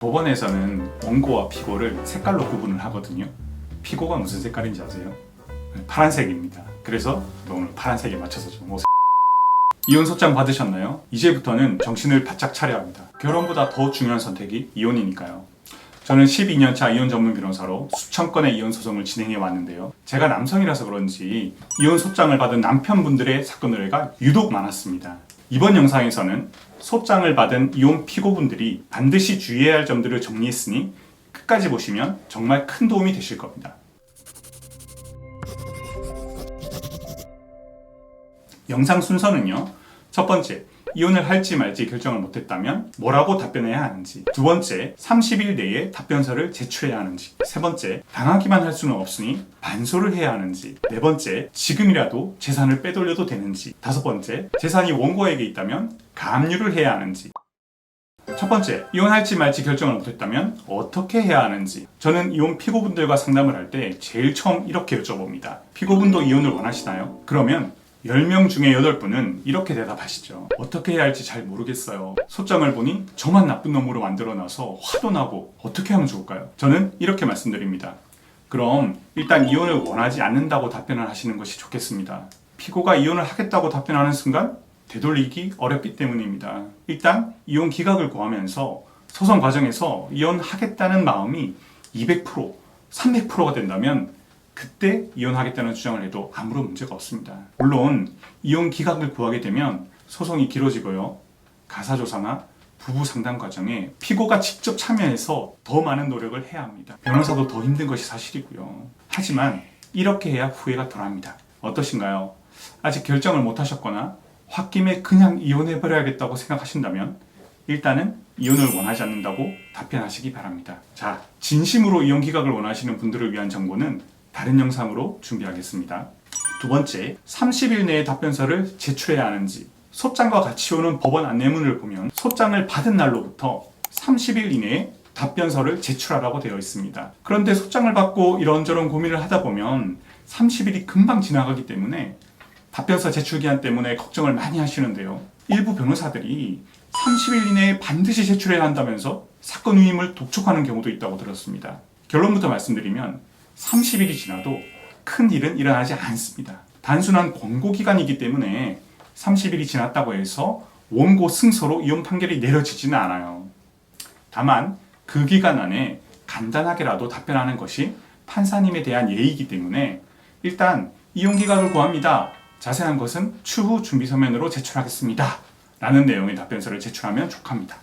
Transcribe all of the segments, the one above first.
법원에서는 원고와 피고를 색깔로 구분을 하거든요. 피고가 무슨 색깔인지 아세요? 파란색입니다. 그래서 오늘 파란색에 맞춰서 좀 이혼 소장 받으셨나요? 이제부터는 정신을 바짝 차려야 합니다. 결혼보다 더 중요한 선택이 이혼이니까요. 저는 12년차 이혼 전문 변호사로 수천 건의 이혼 소송을 진행해 왔는데요. 제가 남성이라서 그런지 이혼 소장을 받은 남편분들의 사건 의뢰가 유독 많았습니다. 이번 영상에서는 소장을 받은 이혼 피고분들이 반드시 주의해야 할 점들을 정리했으니 끝까지 보시면 정말 큰 도움이 되실 겁니다. 영상 순서는요. 첫 번째, 이혼을 할지 말지 결정을 못했다면 뭐라고 답변해야 하는지, 두 번째, 30일 내에 답변서를 제출해야 하는지, 세 번째, 당하기만 할 수는 없으니 반소를 해야 하는지, 네 번째, 지금이라도 재산을 빼돌려도 되는지, 다섯 번째, 재산이 원고에게 있다면 가압류를 해야 하는지. 첫 번째, 이혼할지 말지 결정을 못했다면 어떻게 해야 하는지. 저는 이혼 피고분들과 상담을 할 때 제일 처음 이렇게 여쭤봅니다. 피고분도 이혼을 원하시나요? 그러면 10명 중에 8분은 이렇게 대답하시죠. 어떻게 해야 할지 잘 모르겠어요. 소장을 보니 저만 나쁜 놈으로 만들어놔서 화도 나고 어떻게 하면 좋을까요? 저는 이렇게 말씀드립니다. 그럼 일단 이혼을 원하지 않는다고 답변을 하시는 것이 좋겠습니다. 피고가 이혼을 하겠다고 답변하는 순간 되돌리기 어렵기 때문입니다. 일단 이혼 기각을 구하면서 소송 과정에서 이혼하겠다는 마음이 200%, 300%가 된다면 그때 이혼하겠다는 주장을 해도 아무런 문제가 없습니다. 물론 이혼 기각을 구하게 되면 소송이 길어지고요. 가사조사나 부부 상담 과정에 피고가 직접 참여해서 더 많은 노력을 해야 합니다. 변호사도 더 힘든 것이 사실이고요. 하지만 이렇게 해야 후회가 덜합니다. 어떠신가요? 아직 결정을 못 하셨거나 홧김에 그냥 이혼해버려야겠다고 생각하신다면 일단은 이혼을 원하지 않는다고 답변하시기 바랍니다. 자, 진심으로 이혼 기각을 원하시는 분들을 위한 정보는 다른 영상으로 준비하겠습니다. 두 번째, 30일 내에 답변서를 제출해야 하는지. 소장과 같이 오는 법원 안내문을 보면 소장을 받은 날로부터 30일 이내에 답변서를 제출하라고 되어 있습니다. 그런데 소장을 받고 이런저런 고민을 하다 보면 30일이 금방 지나가기 때문에 답변서 제출 기한 때문에 걱정을 많이 하시는데요. 일부 변호사들이 30일 이내에 반드시 제출해야 한다면서 사건 위임을 독촉하는 경우도 있다고 들었습니다. 결론부터 말씀드리면 30일이 지나도 큰 일은 일어나지 않습니다. 단순한 권고 기간이기 때문에 30일이 지났다고 해서 원고 승소로 이혼 판결이 내려지지는 않아요. 다만 그 기간 안에 간단하게라도 답변하는 것이 판사님에 대한 예의이기 때문에 일단 이혼 기각을 구합니다. 자세한 것은 추후 준비 서면으로 제출하겠습니다. 라는 내용의 답변서를 제출하면 족합니다.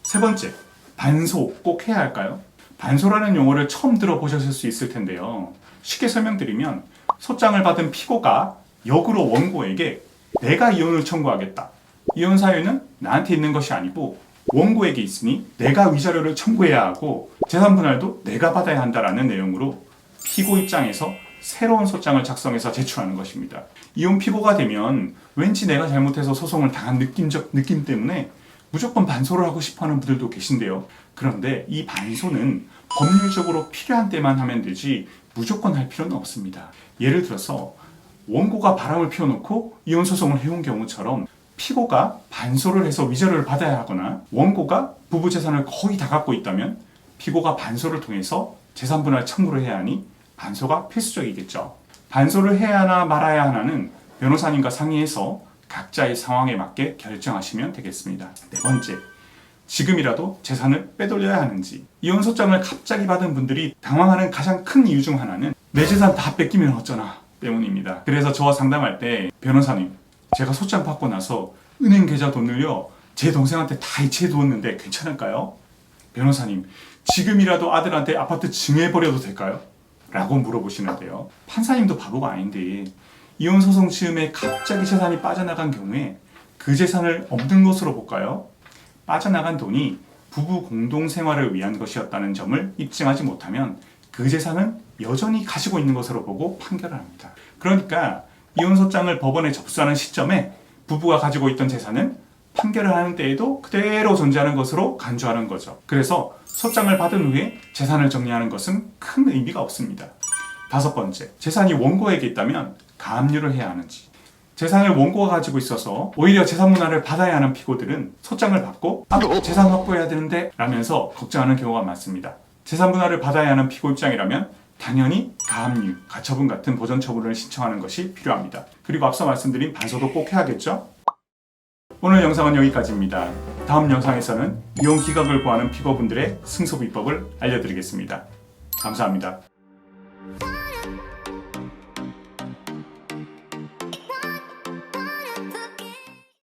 세 번째, 반소 꼭 해야 할까요? 반소라는 용어를 처음 들어보셨을 수 있을 텐데요. 쉽게 설명드리면 소장을 받은 피고가 역으로 원고에게 내가 이혼을 청구하겠다. 이혼 사유는 나한테 있는 것이 아니고 원고에게 있으니 내가 위자료를 청구해야 하고 재산 분할도 내가 받아야 한다라는 내용으로 피고 입장에서 새로운 소장을 작성해서 제출하는 것입니다. 이혼 피고가 되면 왠지 내가 잘못해서 소송을 당한 느낌 때문에 무조건 반소를 하고 싶어하는 분들도 계신데요. 그런데 이 반소는 법률적으로 필요한 때만 하면 되지 무조건 할 필요는 없습니다. 예를 들어서 원고가 바람을 피워놓고 이혼 소송을 해온 경우처럼 피고가 반소를 해서 위자료를 받아야 하거나 원고가 부부 재산을 거의 다 갖고 있다면 피고가 반소를 통해서 재산 분할 청구를 해야 하니 반소가 필수적이겠죠. 반소를 해야 하나 말아야 하나는 변호사님과 상의해서 각자의 상황에 맞게 결정하시면 되겠습니다. 네 번째, 지금이라도 재산을 빼돌려야 하는지. 이혼 소장을 갑자기 받은 분들이 당황하는 가장 큰 이유 중 하나는 내 재산 다 뺏기면 어쩌나 때문입니다. 그래서 저와 상담할 때 변호사님, 제가 소장 받고 나서 은행 계좌 돈을요 제 동생한테 다 이체해 두었는데 괜찮을까요? 변호사님, 지금이라도 아들한테 아파트 증여해버려도 될까요? 라고 물어보시는데요. 판사님도 바보가 아닌데 이혼 소송 즈음에 갑자기 재산이 빠져나간 경우에 그 재산을 없는 것으로 볼까요? 빠져나간 돈이 부부 공동 생활을 위한 것이었다는 점을 입증하지 못하면 그 재산은 여전히 가지고 있는 것으로 보고 판결을 합니다. 그러니까 이혼 소장을 법원에 접수하는 시점에 부부가 가지고 있던 재산은 판결을 하는 때에도 그대로 존재하는 것으로 간주하는 거죠. 그래서 소장을 받은 후에 재산을 정리하는 것은 큰 의미가 없습니다. 다섯 번째, 재산이 원고에게 있다면 가압류를 해야 하는지. 재산을 원고가 가지고 있어서 오히려 재산분할을 받아야 하는 피고들은 소장을 받고 재산 확보해야 되는데 라면서 걱정하는 경우가 많습니다. 재산분할을 받아야 하는 피고 입장이라면 당연히 가압류, 가처분 같은 보전 처분을 신청하는 것이 필요합니다. 그리고 앞서 말씀드린 반소도 꼭 해야겠죠? 오늘 영상은 여기까지입니다. 다음 영상에서는 이혼 기각을 구하는 피고분들의 승소 비법을 알려드리겠습니다. 감사합니다.